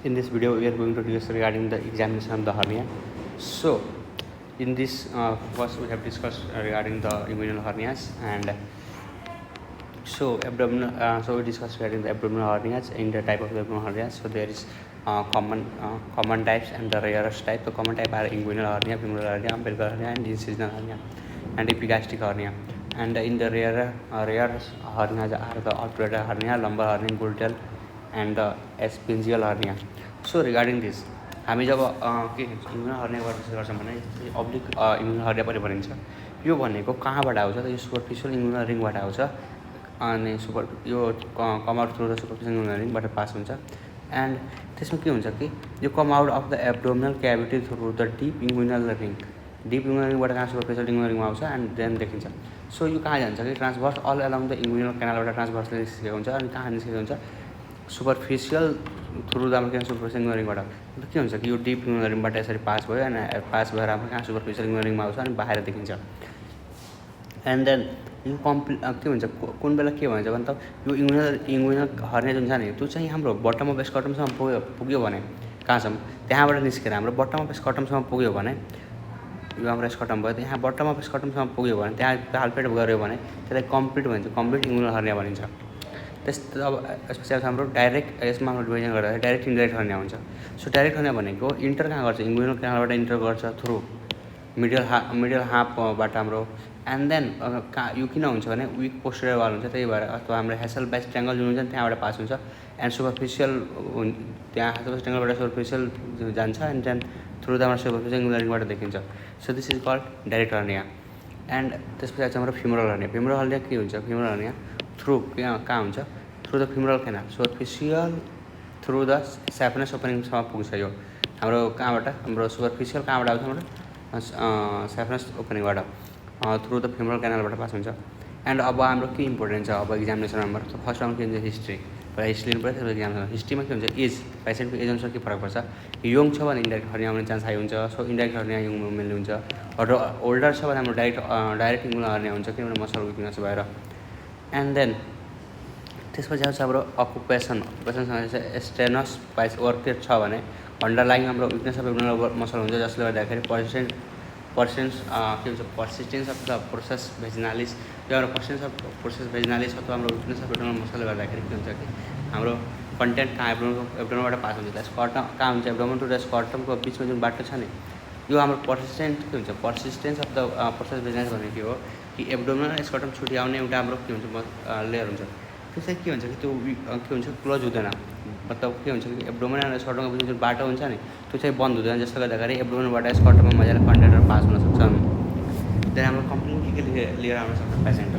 In this video, we are going to discuss regarding the examination of the hernia. So, in this first we have discussed regarding the inguinal hernias, and so abdominal. So we discussed regarding the abdominal hernias in the type of the abdominal hernias. So there is common types and the rarest type. The common type are inguinal hernia, femoral hernia, umbilical hernia, and incisional hernia, and epigastric hernia. And in the rare hernias are the obturator hernia, lumbar hernia, gluteal, and the esophageal hernia. So regarding this, हामी जब के इम्युनल हर्नियाबाट discuss गर्छौँ भने oblique इम्युनल hernia पनि भनिन्छ। यो भनेको कहाँबाट आउँछ त? यो सुपरफिसियल इम्युनल रिङबाट आउँछ अनि यो come out through the superficial inguinal रिङबाट पास हुन्छ। एन्ड त्यसमा के हुन्छ कि यो come out of the abdominal cavity through the deep inguinal ring, deep inguinal रिङबाट कहाँ सुपरफिसियल इम्युनल रिङमा आउँछ एन्ड देन देखिन्छ। सो यो कहाँ जान्छ कि ट्रान्सभर्स अल एलङ द इम्युनल क्यानलबाट ट्रान्सभर्सले निस्केको हुन्छ अनि कहाँ निस्केको हुन्छ? सुपरफिसियल थ्रु द हाम्रो के सुपरफिसियल इम्युनल रिङबाट। अन्त के हुन्छ कि यो डिप इम्युनल रिङबाट यसरी पास भयो अनि पास भएर हाम्रो कहाँ सुपरफिसियल इम्युनल रिङमा आउँछ अनि बाहिर देखिन्छ। एन्ड देन यो के हुन्छ कुन बेला के भन्छ भने त यो इम्युनल हर्निया जुन छ नि त्यो चाहिँ हाम्रो बटम अफ स्कटमसम्म पुग्यो भने कहाँसम्म त्यहाँबाट निस्केर हाम्रो बटम अफ स्कटमसम्म पुग्यो भने यो हाम्रो स्कटम भयो, त्यहाँ बटम अफ स्कटमसम्म पुग्यो भने त्यहाँ पाल्पेट गऱ्यो भने त्यसलाई कम्प्लिट भन्छ, कम्प्लिट इम्युनल हर्निया भनिन्छ। अब यसपछि हाम्रो डाइरेक्ट यसमा हाम्रो डिभिजन गर्दा डाइरेक्ट इन्डाइरेक्ट हर्निया हुन्छ। सो डाइरेक्ट हर्निया भनेको इन्टर कहाँ गर्छ? इम्युनल क्यानलबाट इन्टर गर्छ थ्रु मिडल हाफबाट हाम्रो। एन्ड देन यो किन हुन्छ भने विक पोस्टेरियर वाल हुन्छ, त्यही भएर अथवा हाम्रो हेसल बेस ट्रायङ्गल जुन हुन्छ त्यहाँबाट पास हुन्छ एन्ड सुपरफिसियल त्यहाँ हेसल बेस ट्रायङ्गलबाट सुपरफिसियल जान्छ एन्ड देन थ्रु द हाम्रो सुपरफिसियल इम्युनल रिङबाट देखिन्छ। So this is called direct hernia. And त्यसपछि आउँछ हाम्रो फिमोरल हर्निया। फिमोरल हर्निया के हुन्छ? फिमोरल हर्निया थ्रु कहाँ हुन्छ? Through the femoral canal, superficial through the saphenous ओपनिङसम्म पुग्छ। यो हाम्रो कहाँबाट? हाम्रो सुपरफिसियल कहाँबाट आउँछ? हाम्रो स्याफेनस ओपनिङबाट थ्रु द फिमोरल क्यानलबाट पास हुन्छ। एन्ड अब हाम्रो के इम्पोर्टेन्ट छ अब इक्जामिनेसन नम्बर? त फर्स्ट राउन्ड के हुन्छ? हिस्ट्री। पहिला हिस्ट्री लिनु पऱ्यो, त्यसपछि इक्जामिनेसन। हिस्ट्रीमा के हुन्छ? एज, पेसेन्टको एज अनुसार के फरक पर्छ? यङ छ भने इन्डाइरेक्ट हर्निया आउने चान्स हाई हुन्छ। सो इन्डाइरेक्ट हर्निया यङ वुमेनले हुन्छ। र ओल्डर छ भने हाम्रो डाइरेक्ट इम्युनल हर्निया हुन्छ किनभने मसल विकनेस भएर। एन्ड देन त्यसपछि आउँछ हाम्रो अकुपेसनसँग चाहिँ स्टेनस पाइस वर्केट छ भने अन्डरलाइङ हाम्रो विकनेस अफ एब्डोमिनल मसल हुन्छ जसले गर्दाखेरि पर्सिस्टेन्स अफ द प्रोसेस भेजिनालिस, यो हाम्रो पर्सिस्टेन्स अफ प्रोसेस भेजिनालिस अथवा हाम्रो विकनेस अफ एब्डोमिनल मसलले गर्दाखेरि के हुन्छ कि हाम्रो कन्टेन्ट कहाँ एब्डोमिनलबाट पास हुन्छ? स्कर्टम कहाँ हुन्छ? एब्डोमिन टु द स्कर्टमको बिचमा जुन बाटो छ नि यो हाम्रो पर्सिस्टेन्ट के हुन्छ? पर्सिस्टेन्स अफ द प्रोसेस भेजिनालिस भनेको के हो कि एब्डोमिनल स्कर्टम छुट्याउने एउटा हाम्रो के हुन्छ लेयर हुन्छ। त्यो चाहिँ के हुन्छ कि त्यो के हुन्छ? क्लोज हुँदैन। मतलब के हुन्छ कि एब्डोमिन र स्कर्टमको बिचमा जुन बाटो हुन्छ नि त्यो चाहिँ बन्द हुँदैन जसले गर्दाखेरि एब्डोमिनबाट स्कर्टममा मजाले कन्टेन्टहरू पास हुनसक्छ। त्यहाँदेखि हाम्रो कम्प्लेन के लिएर आउन सक्छ?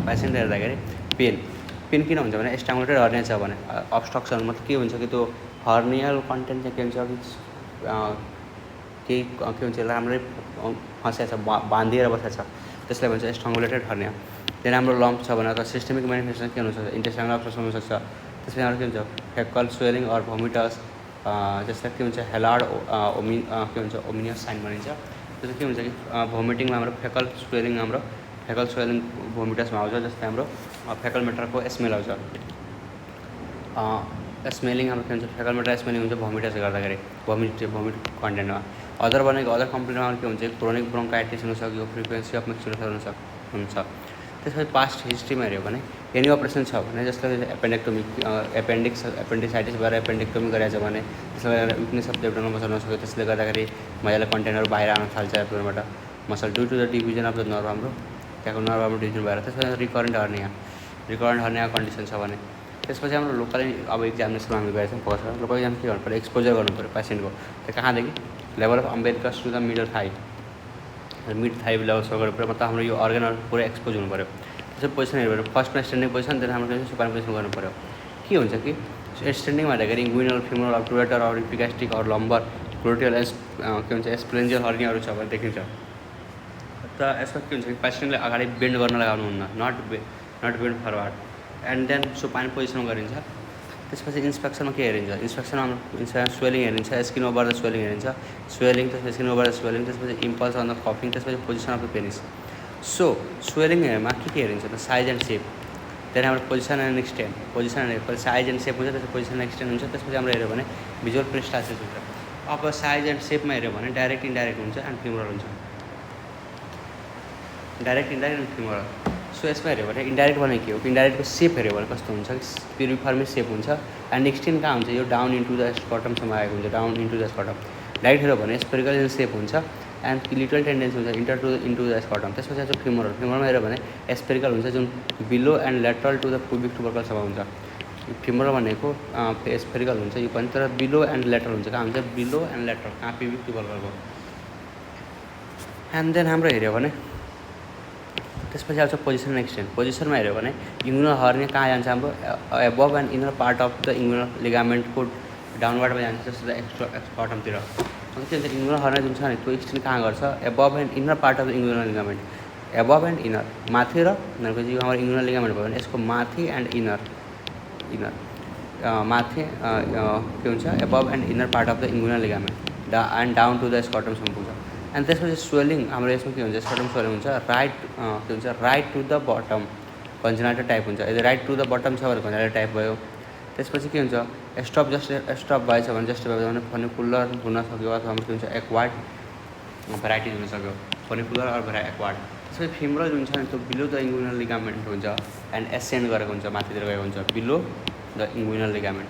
पेसेन्ट हेर्दाखेरि पेन किन हुन्छ भने स्ट्याङ्गुलेटेड हर्निया छ भने अब्स्ट्रक्सन, मतलब के हुन्छ कि त्यो हर्नियल कन्टेन्ट चाहिँ के हुन्छ केही के हुन्छ राम्रै फँसेको छ, बाँधिएर बसेको छ, त्यसलाई भन्छ स्ट्राङ्गुलेटेड हर्निया। त्यहाँ राम्रो लम्प छ भने अथवा सिस्टमिक मेनिफेस्टेसन के हुनसक्छ? इन्टेस्टाइनल अब्स्ट्रक्सन हुनसक्छ। त्यसपछि हाम्रो के हुन्छ? फेकल स्वेलिङ अर भोमिटस, जसलाई के हुन्छ? हेलार्ड के हुन्छ? ओमिनियस साइन भनिन्छ। त्यसमा के हुन्छ कि भोमिटिङमा हाम्रो फेकल स्वेलिङ भोमिटसमा आउँछ, जस्तै हाम्रो फेकल मेटरको स्मेल आउँछ। स्मेलिङ हाम्रो के हुन्छ? फेकल मेटर स्मेलिङ हुन्छ भोमिटसले गर्दाखेरि, भोमिट कन्टेन्टमा। अदर कम्प्लेनमा के हुन्छ? क्रोनिक ब्रोन्काइटिस हुनसक्यो, फ्रिक्वेन्सी अफ मिक्सचर हुन्छ। त्यसपछि पास्ट हिस्ट्रीमा हेऱ्यो भने एनी अपरेसन छ भने जसले एपेन्डेक्टोमी एपेन्डिसाइटिस भएर एपेन्डेक्टोमी गरेको छ भने त्यसले गर्दा weakness of the abdominal muscle हुनसक्यो, त्यसले गर्दाखेरि मजाले कन्टेन्टहरू बाहिर आउन थाल्छ एब्डोमिनबाट muscle due to the division of the nerve, हाम्रो त्यहाँको नर्भ हाम्रो डिभिजन भएर। त्यसपछि रिकरेन्ट हर्निया कन्डिसन छ भने त्यसपछि हाम्रो लोकल अब इक्जामिनेसनमा हामी गएर चाहिँ फोकस गर्छौँ। लोकल इक्जाम के गर्नु पऱ्यो? एक्सपोजर गर्नु पऱ्यो पेसेन्टको। त्यो कहाँदेखि? Level of umbilicus to the middle thigh लेभलसम्म गर्नु पऱ्यो, मतलब हाम्रो यो अर्गनहरू पुरै एक्सपोज हुनु पऱ्यो। त्यसपछि पोजिसन हेर्नु पऱ्यो। फर्स्टमा स्ट्यान्डिङ पोजिसन, देन हाम्रो सुपाइन पोजिसन गर्नु पऱ्यो। के हुन्छ कि स्ट्यान्डिङमा हेर्दाखेरि इन्गुइनल, फिमोरल, अब्टुरेटर अर इपिगास्ट्रिक अर लम्बर, ग्लुटियल के हुन्छ एस्प्लेन्जियल हर्नियाहरू छ भने देखिन्छ। त यसमा के हुन्छ कि पेसेन्टले अगाडि बेन्ड गर्न लगाउनुहुन्न, not bend forward. And then supine position गरिन्छ। त्यसपछि इन्सपेक्सनमा के हेरिन्छ? इन्सपेक्सनमा स्वेलिङ हेरिन्छ, स्किन ओभर द स्वेलिङ हेरिन्छ, त्यसपछि स्किन ओभर द स्वेलिङ, त्यसपछि इम्पल्स अन द कफिङ, त्यसपछि position of the penis. So स्वेलिङमा के हेरिन्छ त? Size and shape. देन हाम्रो position and extent, position and size and shape हुन्छ, त्यसको पोजिसन एन्ड एक्सटेन्ड हुन्छ। त्यसपछि हाम्रो हेऱ्यो भने भिजुअल पेरिस्टाल्सिस हुन्छ। अब साइज एन्ड सेपमा हेऱ्यो भने डाइरेक्ट इन्डाइरेक्ट हुन्छ एन्ड फिमोरल हुन्छ, direct indirect and femoral. So यसमा हेऱ्यो भने इन्डाइरेक्ट भने के हो, इन्डाइरेक्टको सेप हेऱ्यो भने कस्तो हुन्छ, पिरिफर्मी सेप हुन्छ एन्ड एक्सटेन्ड कहाँ हुन्छ, यो डाउन इन्टु द स्कर्टमसम्म आएको हुन्छ, down into the scrotum. Direct हेऱ्यो भने स्पेरिकल इन सेप हुन्छ एन्ड लिटल टेन्डेन्सी हुन्छ इन्टु द स्कर्टम। त्यसपछि आउँछ फिमोरल। फिमोरलमा हेऱ्यो भने स्पेरिकल हुन्छ, जुन below and lateral to the pubic टुबरकलसम्म हुन्छ। फिमोरल भनेको स्पेरिकल हुन्छ यो पनि, तर बिलो एन्ड लेटरल हुन्छ, कहाँ हुन्छ, बिलो एन्ड लेटरल, कहाँ पुबिक टुबरकलको। एन्ड देन हाम्रो हेऱ्यो भने त्यसपछि आउँछ पोजिसन एन्ड एक्सटेन्ड। पोजिसनमा हेऱ्यो भने इङ्गुइनल हर्निया कहाँ जान्छ, हाम्रो above and inner part of the inguinal लिगामेन्टको डाउनवर्डमा जान्छ, जस्तो स्कर्टमतिर। के भन्छ, इङ्गुइनल हर्निया जुन छ नि त्यो एक्सटेन्ड कहाँ गर्छ, above and inner part of the inguinal ligament, above and inner, माथि र उनीहरूको जो हाम्रो इङ्गुइनल लिगामेन्ट भयो भने यसको माथि एन्ड इनर माथि के हुन्छ, above and inner part of the inguinal ligament and down to the स्कर्टमसम्म पुग्छ। एन्ड त्यसपछि स्वेलिङ हाम्रो यसमा के हुन्छ, स्कर्टम स्वेलिङ हुन्छ, राइट के हुन्छ, right to the bottom, congenital type हुन्छ। यदि राइट टु द बटम छ भने कन्जेनाइटर टाइप भयो। त्यसपछि के हुन्छ, स्टप स्टप भएछ भने जस्ट भयो भने फनिकुलर हुन सक्यो, अथवा के हुन्छ एक्वार्ड भेराइटिज हुनसक्यो, फनिकुलर अर एक्वार्ड। त्यसपछि फिमोरल जुन छ नि त्यो बिलो द इङ्गुइनल लिगामेन्ट हुन्छ एन्ड एसेन्ड गरेको हुन्छ, माथितिर गएको हुन्छ, बिलो द इङ्गुइनल लिगामेन्ट।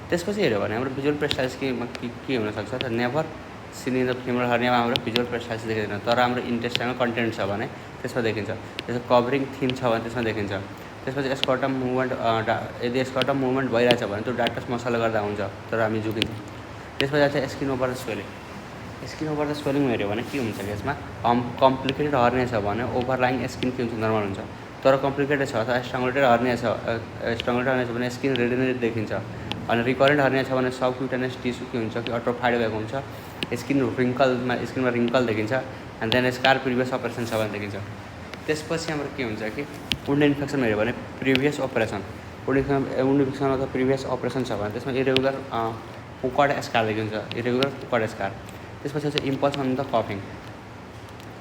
त्यसपछि हेऱ्यो भने हाम्रो भिजुअल पेरिस्टाल्सिस के हुनसक्छ, त never seen in the femoral हर्नियामा हाम्रो भिजुअल पेरिस्टाल्सिस देखिँदैन, तर हाम्रो इन्टेस्टाइनल कन्टेन्ट छ भने त्यसमा देखिन्छ। त्यसको कभरिङ थिन छ भने त्यसमा देखिन्छ। त्यसपछि स्कर्टम मुभमेन्ट, यदि स्कर्टम मुभमेन्ट भइरहेछ भने त्यो डाक्टस मसलले गर्दा हुन्छ, तर हामी झुकिन्छ। त्यसपछि आउँछ skin over the swelling. Skin over the स्वेलिङमा हेऱ्यो भने के हुन्छ कि यसमा कम्प्लिकेटेड हर्निया छ भने ओभरलाइङ स्किन के हुन्छ, नर्मल हुन्छ। तर कम्प्लिकेटेड छ अथवा स्ट्रङ्गुलेटेड हर्निया छ, स्ट्रङ्गुलेटेड हर्निया छ भने स्किन रेडिनेट देखिन्छ। अनि रिकरेन्ट हर्निया छ भने सबक्युटेनियस टिस्यु के हुन्छ कि अट्रोफाइड भएको हुन्छ, स्किनमा रिङ्कल देखिन्छ and then scar previous operation छ भने देखिन्छ। त्यसपछि हाम्रो के हुन्छ कि वुन्ड इन्फेक्सन हेऱ्यो भने प्रिभियस अपरेसन, वुन्ड इन्फेक्सन अथवा प्रिभियस अपरेसन छ भने त्यसमा इरेगुलर पुकड स्कार देखिन्छ, इरेगुलर पुकड स्कार। त्यसपछि चाहिँ इम्पल्स अन द कफिङ,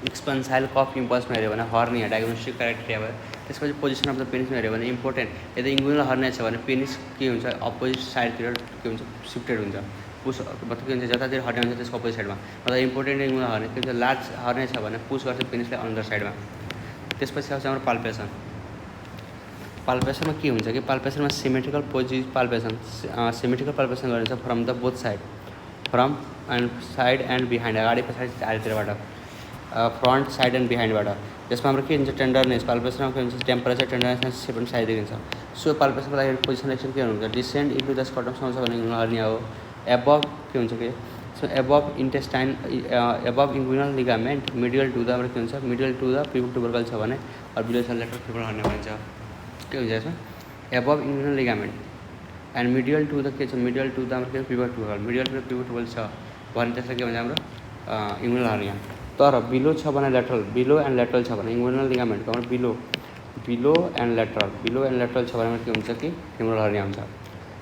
एक्सपेन्साइल कफ इम्पल्समा हेऱ्यो भने हर्निया डायग्नोस्टिक क्राइटेरिया भयो। त्यसपछि पोजिसन अफ द पेनिसमा हेऱ्यो भने इम्पोर्टेन्ट, यदि इङ्गुइनल हर्निया छ भने पेनिस के हुन्छ, अपोजिट साइडतिर के हुन्छ, सिफ्टेड हुन्छ, पुस मतलब के हुन्छ, जतातिर हर्निया हुन्छ त्यसको अपोजिट साइडमा। मतलब इम्पोर्टेन्ट इङ्गुइनल हर्निया के हुन्छ, लार्ज हर्निया छ भने पुस गर्छ पेनिसलाई अनदर साइडमा। त्यसपछि आउँछ हाम्रो पाल्पेसन। पाल्पेसनमा के हुन्छ कि पाल्पेसनमा सिमेट्रिकल सिमेट्रिकल पाल्पेसन गरिन्छ from the both side, from and side and behind, अगाडि पछाडि चारैतिरबाट, फ्रन्ट साइड एन्ड बिहाइन्डबाट। त्यसमा हाम्रो के हुन्छ, टेन्डरनेस, पाल्पेसनमा के हुन्छ, टेम्परेचर, टेन्डरनेस, सेप एन्ड साइज देखिन्छ। सो पाल्पेसनको लागि पोजिसन एक्सन के हुन्छ, डिसेन्ड इन्टु द स्कर्टमसम्म छ भने इङ्गुइनल हर्निया हो। एबभ के हुन्छ कि, so above intestine, above inguinal ligament, medial to the हाम्रो के हुन्छ, medial to the pubic tubercle छ भने, र बिलो छ लेटरल फिमोरल हर्निया भनिन्छ। के हुन्छ यसमा, above inguinal ligament and medial to the के छ, मिडियल टु द हाम्रो के pubic tubercle, medial to the pubic tubercle छ भने त्यसलाई के भन्छ हाम्रो इङ्गुइनल हर्निया। तर बिलो छ भने लेटरल, बिलो एन्ड लेटरल छ भने इङ्गुइनल लिगामेन्टको हाम्रो बिलो एन्ड लेटरल छ भने के हुन्छ कि फिमोरल हर्निया हुन्छ।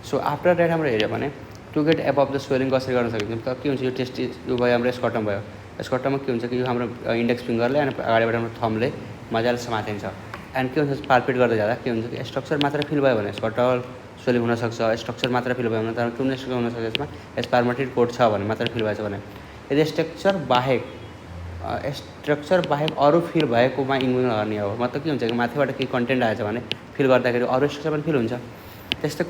सो आफ्टर द्याट हाम्रो हेऱ्यो भने to get above the swelling कसरी गर्न सकिन्छ, त के हुन्छ, यो टेस्टिस यो भयो हाम्रो स्कर्टम भयो। स्कर्टममा के हुन्छ कि यो हाम्रो इन्डेक्स फिङ्गरले अनि अगाडिबाट हाम्रो थम्बले मजाले समातिन्छ। एन्ड के हुन्छ, पाल्पेट गर्दै जाँदा के हुन्छ कि स्ट्रक्चर मात्र फिल भयो भने स्कर्टल स्वेलिङ हुनसक्छ, स्ट्रक्चर मात्र फिल भयो भने, तर कुन स्ट्रक्चर हुनसक्छ यसमा, स्पर्मेटिड कोट छ भने मात्र फिल भएछ भने। यदि स्ट्रक्चर बाहेक अरू फिल भएकोमा इङ्गुइनल हर्निया हो, मतलब के हुन्छ कि माथिबाट केही कन्टेन्ट आएछ भने फिल गर्दाखेरि अरू स्ट्रक्चर पनि फिल हुन्छ। त्यस्तै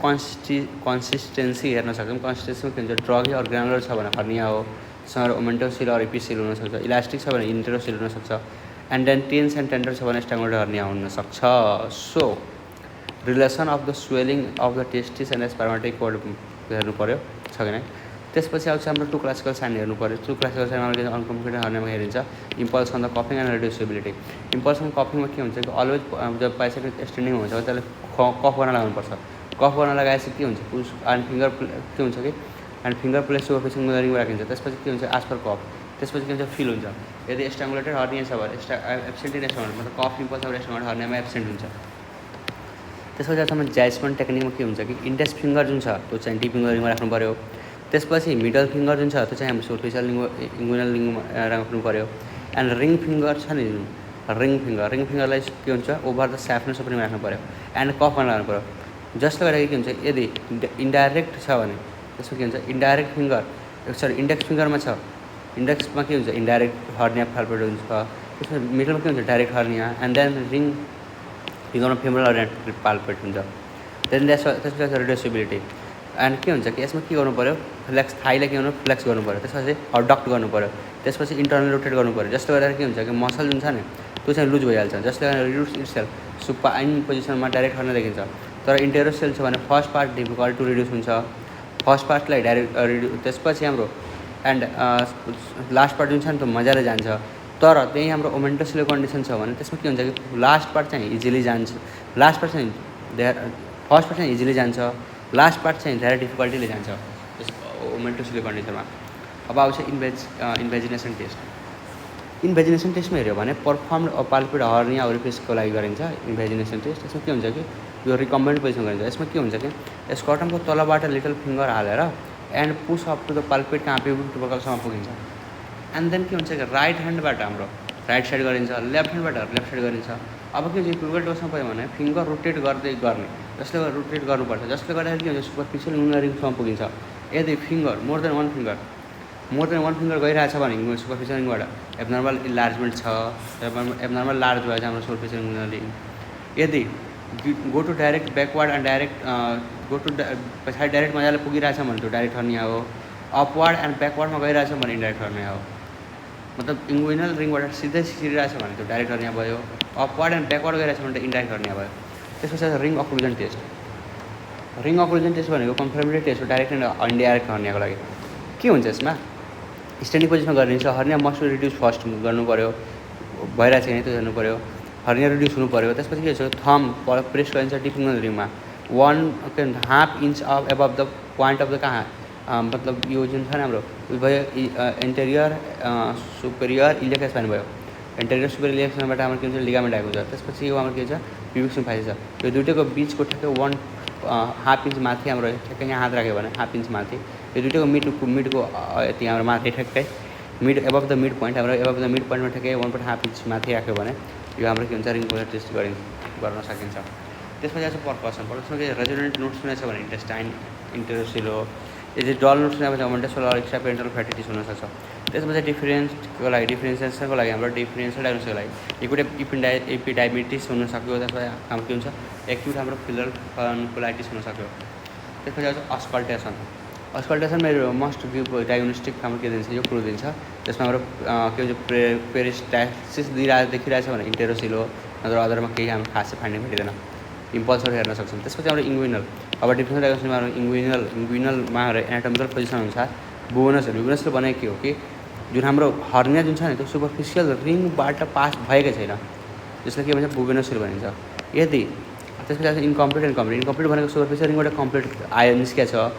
कन्सिस्टेन्सी हेर्न सक्छौँ। कन्सिस्टेन्सीमा के हुन्छ, ड्रगी अर ग्रानुलर छ भने हर्निया हो, सर ओमेन्टोसिल अर इपिसिल हुनसक्छ, इलास्टिक छ भने इन्टेरोसिल हुनसक्छ, and then tense and tender छ भने स्ट्राङ्गुलेटेड हर्निया हुनसक्छ। So relation of the swelling of the testis and spermatic cord हेर्नु पऱ्यो छ कि नै। त्यसपछि आउँछ हाम्रो टु क्लासिकल साइन हेर्नु पऱ्यो। टु क्लासिकल साइन हाम्रो अनकम्प्लिकेटेड हर्नियामा हेरिन्छ, इम्पल्स अन द कफिङ एन्ड रिड्युसिबिलिटी। इम्पल्स अन कफिङमा के हुन्छ कि अलवेज जब बाइसेप एक्सटेन्डिङ हुन्छ त्यसले कफ गर्न लगाउनुपर्छ। कफ गर्न लगाएपछि के हुन्छ, पुस एन्ड फिङ्गर के हुन्छ कि एन्ड फिङ्गर प्लेस सुपरफिसिङ मिररिङमा राखिन्छ। त्यसपछि के हुन्छ, एज पर कफ। त्यसपछि के हुन्छ, फिल हुन्छ। यदि स्ट्राङ्गुलेटेड हर्निया छ भने एब्सेन्टिनेस छ भने मतलब कफ इम्पल्स अब स्ट्राङ्गुलेटेड हर्नियामा एब्सेन्ट हुन्छ। त्यसपछि आउँछ हाम्रो ज्यास्पन टेक्निकमा के हुन्छ कि इन्डेक्स फिङ्गर जुन छ त्यो चाहिँ डिप फिङ्गरिङमा राख्नु पऱ्यो। त्यसपछि मिडल फिङ्गर जुन छ त्यो चाहिँ हाम्रो सुपरफिसियल इङ्गुइनल लिङ्गमा राख्नु पऱ्यो। एन्ड रिङ फिङ्गर छ नि जुन रिङ फिङ्गरलाई के हुन्छ ओभर द स्याफ्टनेस पनि राख्नु पऱ्यो एन्ड कफमा लानु पऱ्यो। जसले गर्दाखेरि के हुन्छ यदि इन्डाइरेक्ट छ भने त्यसमा के हुन्छ इन्डाइरेक्ट फिङ्गर इन्डेक्स फिङ्गरमा छ, इन्डेक्समा के हुन्छ इन्डाइरेक्ट हर्निया फाल्पेट हुन्छ, त्यसमा मिडलमा के हुन्छ direct hernia and then ring फिङ्गरमा फेमरल हर्निया पाल्पेट हुन्छ। देन त्यसपछि रिड्युसिबिलिटी एन्ड के हुन्छ कि यसमा के गर्नु पऱ्यो फ्लेक्स थाइलाई के गर्नु फ्लेक्स गर्नु पऱ्यो, त्यसपछि अडक्ट गर्नु पऱ्यो, त्यसपछि इन्टरनल रोटेट गर्नु पऱ्यो। जसले गर्दाखेरि के हुन्छ कि मसल जुन छ नि त्यो चाहिँ लुज भइहाल्छ। जसले गर्दा रिड्युस इटसेल्फ सुपाइन पोजिसनमा डाइरेक्ट हर्निया देखिन्छ। तर इन्टेरोसेल छ भने first part difficult to reduce हुन्छ, फर्स्ट पार्टलाई डाइरेक्ट त्यसपछि हाम्रो एन्ड लास्ट पार्ट जुन छ नि त्यो मजाले जान्छ। तर त्यही हाम्रो ओमेन्टोसिलो कन्डिसन छ भने त्यसमा के हुन्छ कि लास्ट पार्ट चाहिँ इजिली जान्छ, फर्स्ट पार्ट चाहिँ इजिली जान्छ, लास्ट पार्ट चाहिँ धेरै डिफिकल्टीले जान्छ त्यस ओमेन्टोसिलो कन्डिसनमा। अब आउँछ इन्भेजिनेसन टेस्ट। इन्भेजिनेसन टेस्टमा हेऱ्यो भने पर्फर्म्ड पाल्पेट हर्निया ओरिफिसको लागि गरिन्छ इन्भेजिनेसन टेस्ट। यसमा के हुन्छ कि यो रिकम्बेन्ट पोजिसन गरिन्छ। यसमा के हुन्छ कि स्कर्टमको तलबाट लिटल फिङ्गर हालेर and push up to the palpate कहाँ ट्युबरकलसम्म पुगिन्छ। एन्ड देन के हुन्छ कि राइट ह्यान्डबाट हाम्रो राइट साइड गरिन्छ, लेफ्ट ह्यान्डबाट लेफ्ट साइड गरिन्छ। अब के हुन्छ ट्युबरकल डोजमा पऱ्यो भने फिङ्गर रोटेट गर्ने जसले गर्दा रोटेट गर्नुपर्छ। जसले गर्दाखेरि के हुन्छ सुपरफिसियल रिङसम्म पुगिन्छ। यदि finger more than one finger गइरहेछ भने सुपरफिसियल रिङबाट एबनर्मल इन्लार्जमेन्ट छ, एबनर्मल लार्ज भएछ हाम्रो सुपरफिसियल रिङ। यदि go to direct backward and direct पछाडि डाइरेक्ट मजाले पुगिरहेछ भने त्यो डाइरेक्ट हर्निया हो। अपवर्ड एन्ड ब्याकवर्डमा गइरहेछ भने इन्डाइरेक्ट हर्निया हो। मतलब इन्गुइनल रिङबाट सिधै छिरिरहेछ भने त्यो डाइरेक्ट हर्निया भयो, अपवर्ड एन्ड ब्याकवर्ड गइरहेछ भने त इन्डाइरेक्ट हर्निया भयो। त्यसपछि रिङ अक्लुजन टेस्ट। रिङ अक्लुजन टेस्ट भनेको कन्फर्मेटरी टेस्ट हो डाइरेक्ट एन्ड इन्डाइरेक्ट हर्नियाको लागि। के हुन्छ यसमा स्ट्यान्डिङ पोजिसनमा गरिन्छ। हर्निया मस्ट रिड्युस फर्स्ट गर्नु पऱ्यो, भइरहेको छैन त्यो हेर्नु पऱ्यो, हर्निया रिड्युस हुनु पऱ्यो। त्यसपछि के हुन्छ थम प्रेस गरिन्छ डिफिङ्गल रिङमा 1.5 inch above the point of the कहाँ मतलब यो जुन छ नि हाम्रो भयो इन्टेरियर सुपेरियर इलियक स्पाइन भयो। इन्टेरियर सुपेरियर इलियक स्पाइनबाट हाम्रो के हुन्छ लिगामेन्ट आएको छ। त्यसपछि यो हाम्रो के छ प्युबिक स्पाइन फाइज छ। यो दुइटैको बिचको ठ्याक्कै 1.5 इन्च माथि हाम्रो ठ्याक्कै यहाँ हात राख्यो भने 1/2 इन्च माथि यो दुइटैको मिडको यति हाम्रो माथि ठ्याक्कै mid above the mid point हाम्रो एबभ द मिड पोइन्टमा ठ्याक्कै 1.5 इन्च माथि राख्यो भने यो हाम्रो के हुन्छ रिङ टेस्ट गर्न सकिन्छ। त्यसपछि आउँछ पर्कसनमा के रेजोनेन्ट नोट्स सुनेछ भने इन्टेस्टाइन इन्टेरोसिलो यदि डल नोट्स सुनेको भने ओमेन्टोसिलो एक्स्ट्रा पेरेन्टल फ्याटिटिस हुनसक्छ। त्यसपछि डिफरेन्सिएसनको लागि हाम्रो डिफरेन्सियल डायग्नोसिसको लागि एपिडाइमिटिस हुनसक्यो। त्यसपछि हाम्रो के हुन्छ एक्युट हाम्रो फिलर फन्कुलाइटिस हुनसक्यो। त्यसपछि आउँछ अस्कल्टेसनमा मस्ट गिभ डायग्नोस्टिक हाम्रो के दिन्छ यो क्लु दिन्छ। त्यसमा हाम्रो के हुन्छ पेरिस्टासिस देखिरहेछ भने इन्टेरोसिलो नत्र अदरमा केही हाम्रो खासै फाइन्डिङ भेटिँदैन, इम्पल्सहरू हेर्न सक्छौँ। त्यसपछि हाम्रो इन्गुइनल। अब डिफरेन्सियल डायग्नोसिसमा हाम्रो इन्गुइनलमा एनाटोमिकल पोजिसन अनुसार बुबोनसल भनेको के हो कि जुन हाम्रो हर्निया जुन छ नि त्यो सुपरफिसियल रिङबाट पास भएकै छैन, जसलाई के भन्छ बुबोनसल भनिन्छ। यदि त्यसपछि इन्कम्प्लिट भनेको सुपरफिसियल रिङबाट कम्प्लिट निस्किया छ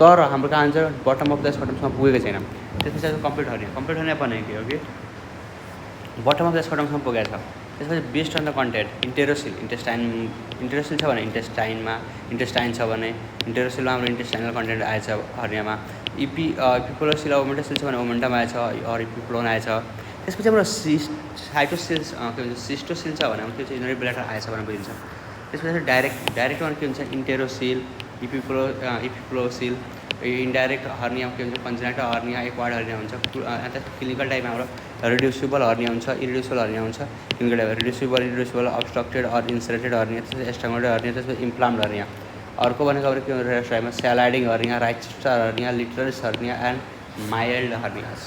तर हाम्रो कहाँ हुन्छ बटम अफ द स्कर्टमसम्म पुगेको छैन। त्यसपछि कम्प्लिट हर्निया भनेको के हो कि बटम अफ द स्कर्टमसम्म पुगेको छ। त्यसपछि बेस्ड अन द कन्टेन्ट इन्टेरोसिल छ भने इन्टेस्टाइन छ भने इन्टेरोसिलमा हाम्रो इन्टेस्टाइनल कन्टेन्ट आएछ हर्नियामा। इपिप्लोसिल ओमेन्टोसिल छ भने ओमेन्टम आएछ अर इपिप्लोन आएछ। त्यसपछि हाम्रो साइटोसिल्स के भन्छ सिस्टोसिल छ भने त्यो चाहिँ इनरी ब्ल्याडर आएछ भने बुझिन्छ। त्यसपछि डाइरेक्ट भने के हुन्छ इन्टेरोसिल इपिप्लोसिल। इन्डाइरेक्ट हर्निया के हुन्छ कन्जेनाइटल हर्निया एक्वायर्ड हर्निया हुन्छ। अन्त क्लिनिकल टाइपमा हाम्रो रिड्युसिबल हर्निया हुन्छ, इरिड्युसिबल हर्निया हुन्छ। क्लिनिकल टाइप रिड्युसिबल अब्स्ट्रक्टेड अर इन्सरेटेड हर्निया, त्यसपछि एस्ट्राङ्गुलेटेड हर्निया, त्यसपछि इम्प्लाम्ड हर्निया। अर्को भनेको अब के हुन्छ टाइपमा sliding hernia, Richter's hernia, Littre's hernia and Maydl's hernias.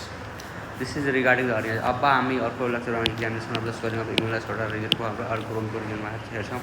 This is regarding the hernia. अब हामी अर्को लेक्चरमा examination of the swelling of इम्युनस रिजनको हाम्रो अर्को रुमको रिजनमा हेर्छौँ।